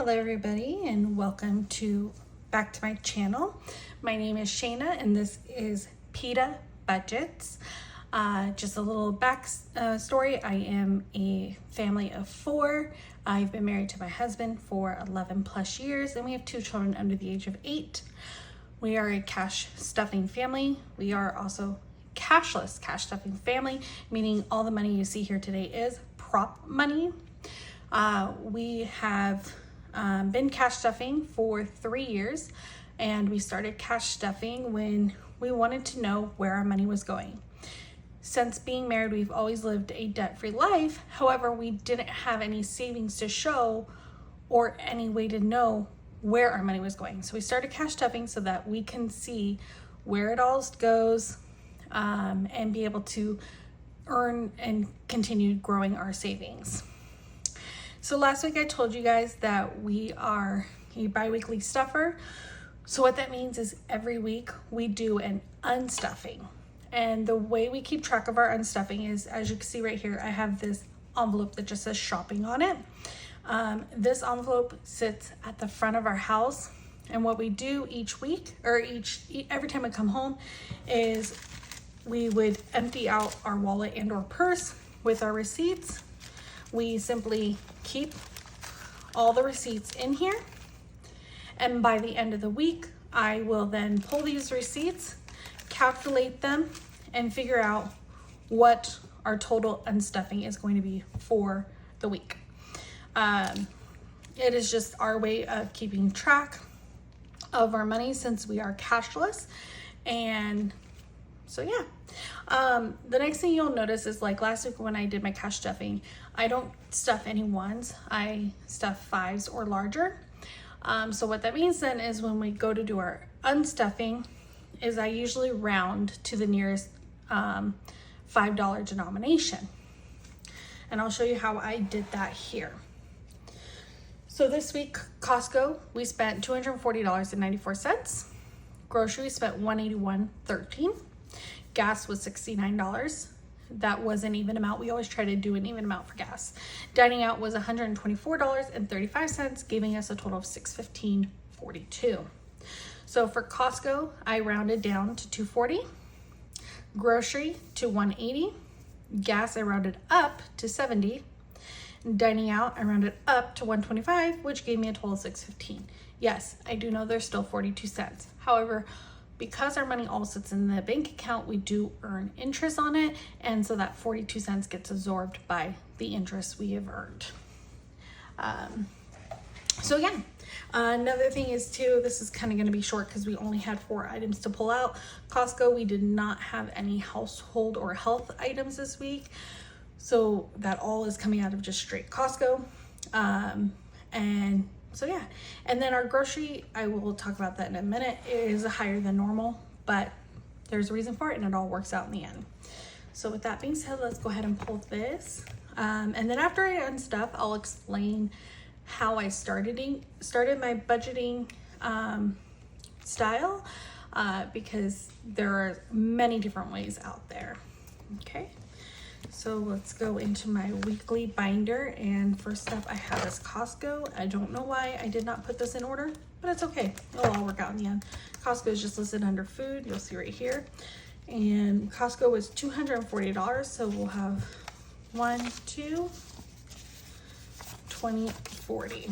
Hello everybody and welcome back to my channel. My name is Shayna and this is PETA Budgets. Just a little back story. I am a family of 4. I've been married to my husband for 11 plus years and we have 2 children under the age of 8. We are a cash stuffing family. We are also cashless cash stuffing family, meaning all the money you see here today is prop money. We have been cash stuffing for 3 years, and we started cash stuffing when we wanted to know where our money was going. Since being married, we've always lived a debt-free life. However, we didn't have any savings to show or any way to know where our money was going. So we started cash stuffing so that we can see where it all goes and be able to earn and continue growing our savings. So last week I told you guys that we are a bi-weekly stuffer. So what that means is every week we do an unstuffing. And the way we keep track of our unstuffing is, as you can see right here, I have this envelope that just says shopping on it. This envelope sits at the front of our house. And what we do each week, or every time we come home, is we would empty out our wallet and or purse with our receipts. We simply keep all the receipts in here, and by the end of the week I will then pull these receipts, calculate them, and figure out what our total unstuffing is going to be for the week. It is just our way of keeping track of our money since we are cashless. And so yeah, the next thing you'll notice is, like last week when I did my cash stuffing, I don't stuff any 1s, I stuff 5s or larger. So what that means then is when we go to do our unstuffing is I usually round to the nearest $5 denomination. And I'll show you how I did that here. So this week, Costco, we spent $240.94. Grocery spent $181.13. Gas was $69. That was an even amount. We always try to do an even amount for gas. Dining out was $124.35, giving us a total of $615.42. So for Costco, I rounded down to $240. Grocery to $180. Gas, I rounded up to $70. Dining out, I rounded up to $125, which gave me a total of $615. Yes, I do know there's still 42 cents. However, because our money all sits in the bank account, we do earn interest on it, and so that 42 cents gets absorbed by the interest we have earned. So yeah, another thing is too, this is kind of going to be short because we only had 4 items to pull out. Costco, we did not have any household or health items this week, so that all is coming out of just straight Costco. And so yeah, and then our grocery, I will talk about that in a minute, is higher than normal, but there's a reason for it and it all works out in the end. So with that being said, let's go ahead and pull this. And then after I unstuff, I'll explain how I started my budgeting style, because there are many different ways out there. Okay. So let's go into my weekly binder, and first up I have is Costco. I don't know why I did not put this in order, but it's okay. It'll all work out in the end. Costco is just listed under food. You'll see right here. And Costco was $240, so we'll have 1, 2, 20, 40.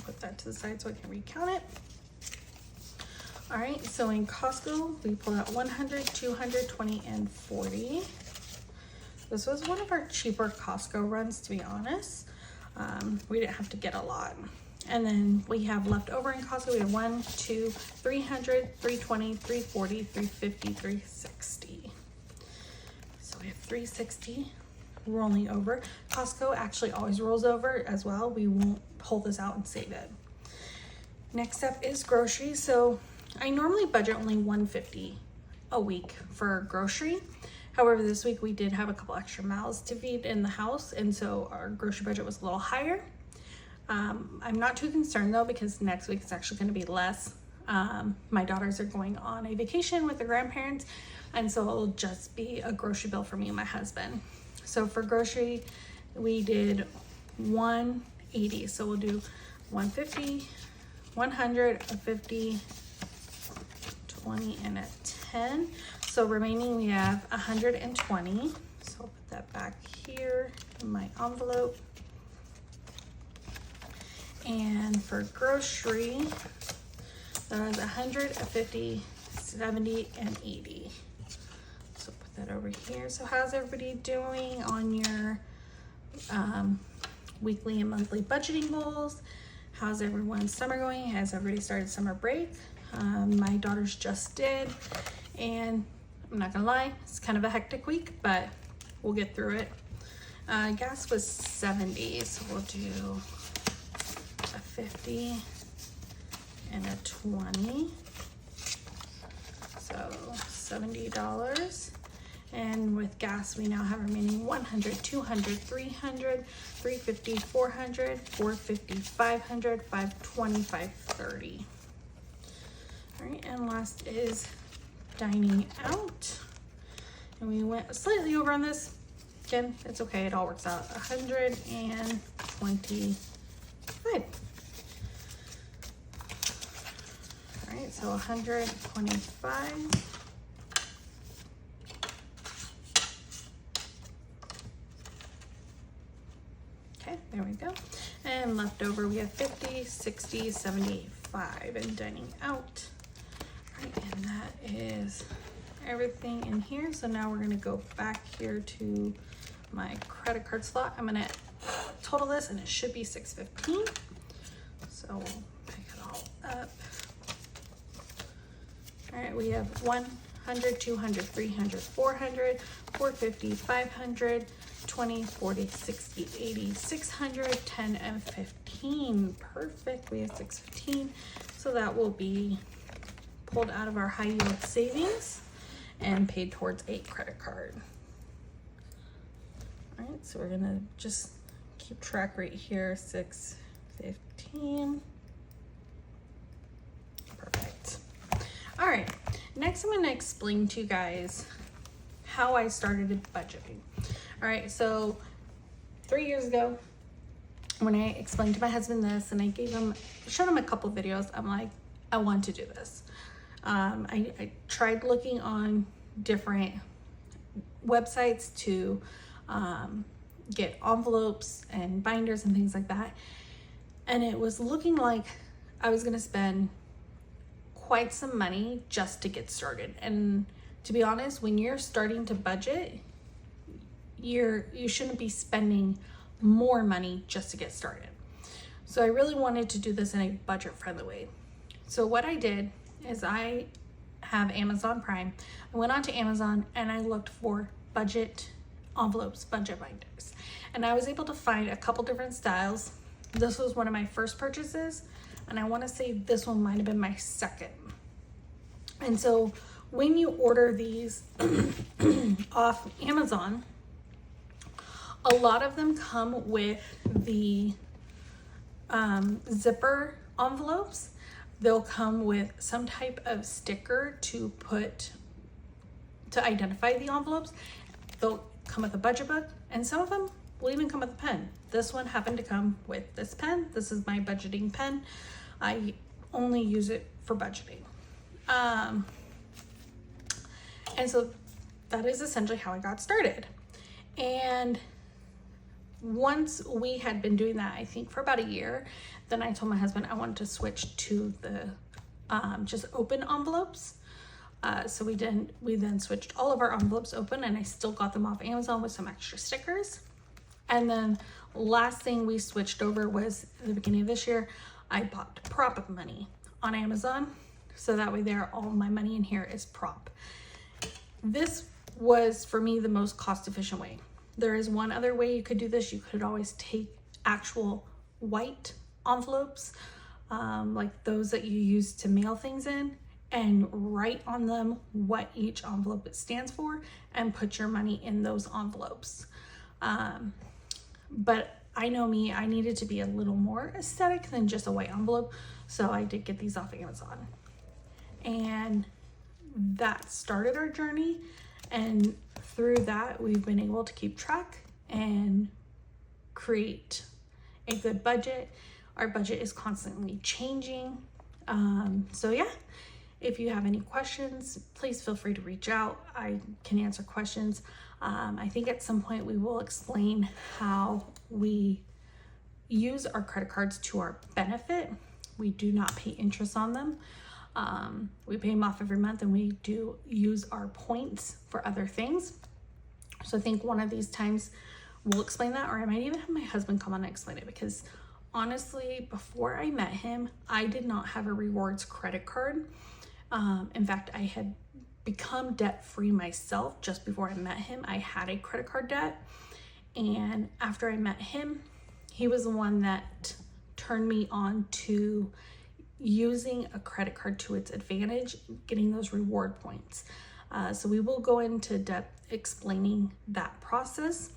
Put that to the side so I can recount it. All right, so in Costco, we pulled out 100, 200, 20, and 40. This was one of our cheaper Costco runs, to be honest. We didn't have to get a lot. And then we have left over in Costco, we have 1, 2, 300, 320, 340, 350, 360. So we have 360 rolling over. Costco actually always rolls over as well. We won't pull this out and save it. Next up is groceries. So I normally budget only $150 a week for grocery. However, this week we did have a couple extra mouths to feed in the house, and so our grocery budget was a little higher. I'm not too concerned though, because next week it's actually going to be less. My daughters are going on a vacation with their grandparents, and so it'll just be a grocery bill for me and my husband. So for grocery, we did 1 80. So we'll do 150, 100, a 50, 20, and a 10. So remaining we have 120. So I'll put that back here in my envelope. And for grocery, that was 100, a 50, 70, and 80. So put that over here. So how's everybody doing on your weekly and monthly budgeting goals? How's everyone's summer going? Has everybody started summer break? My daughters just did, and I'm not gonna lie, it's kind of a hectic week, but we'll get through it. Gas was 70, so we'll do a 50 and a 20, so $70. And with gas, we now have remaining 100, 200, 300, 350, 400, 450, 500, 520, 530. All right, and last is dining out. And we went slightly over on this. Again, it's okay, it all works out. 125. All right, so 125. Okay, there we go. And left over, we have 50, 60, 75 and dining out. All right, and that is everything in here. So now we're gonna go back here to my credit card slot. I'm gonna total this and it should be $615. So we'll pick it all up. All right, we have 100, 200, 300, 400, 450, 500, 20, 40, 60, 80, 600, 10, and 15. Perfect, we have 615. So that will be pulled out of our high yield savings and paid towards a credit card. All right, so we're gonna just keep track right here, 615. Perfect. All right, next I'm gonna explain to you guys how I started budgeting. All right, so 3 years ago, when I explained to my husband this and I showed him a couple videos, I'm like, I want to do this. I tried looking on different websites to get envelopes and binders and things like that. And it was looking like I was gonna spend quite some money just to get started. And to be honest, when you're starting to budget, you shouldn't be spending more money just to get started. So I really wanted to do this in a budget friendly way. So what I did is I have Amazon Prime. I went onto Amazon and I looked for budget envelopes, budget binders. And I was able to find a couple different styles. This was one of my first purchases, and I wanna say this one might've been my second. And so when you order these off Amazon, a lot of them come with the zipper envelopes. They'll come with some type of sticker to identify the envelopes. They'll come with a budget book, and some of them will even come with a pen. This one happened to come with this pen. This is my budgeting pen. I only use it for budgeting. And so that is essentially how I got started. And once we had been doing that, I think for about a year, then I told my husband I wanted to switch to the just open envelopes. So we then switched all of our envelopes open, and I still got them off Amazon with some extra stickers. And then last thing we switched over was at the beginning of this year, I bought prop money on Amazon. So that way there, all my money in here is prop. This was for me the most cost efficient way. There is one other way you could do this. You could always take actual white envelopes, like those that you use to mail things in, and write on them what each envelope stands for and put your money in those envelopes. But I know me, I needed to be a little more aesthetic than just a white envelope. So I did get these off Amazon. And that started our journey. And through that, we've been able to keep track and create a good budget. Our budget is constantly changing. So yeah, if you have any questions, please feel free to reach out. I can answer questions. I think at some point we will explain how we use our credit cards to our benefit. We do not pay interest on them. We pay them off every month, and we do use our points for other things. So I think one of these times we'll explain that, or I might even have my husband come on and explain it, because honestly, before I met him, I did not have a rewards credit card. In fact, I had become debt-free myself just before I met him. I had a credit card debt, and after I met him, he was the one that turned me on to using a credit card to its advantage, getting those reward points. So we will go into depth explaining that process.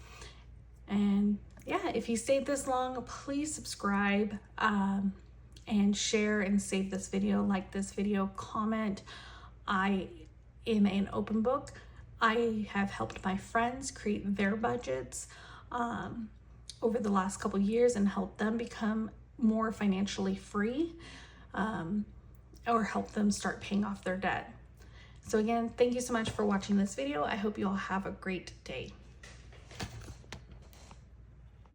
And yeah, if you stayed this long, please subscribe and share and save this video, like this video, comment. I am an open book. I have helped my friends create their budgets over the last couple years and helped them become more financially free, or help them start paying off their debt. So again, thank you so much for watching this video. I hope you all have a great day.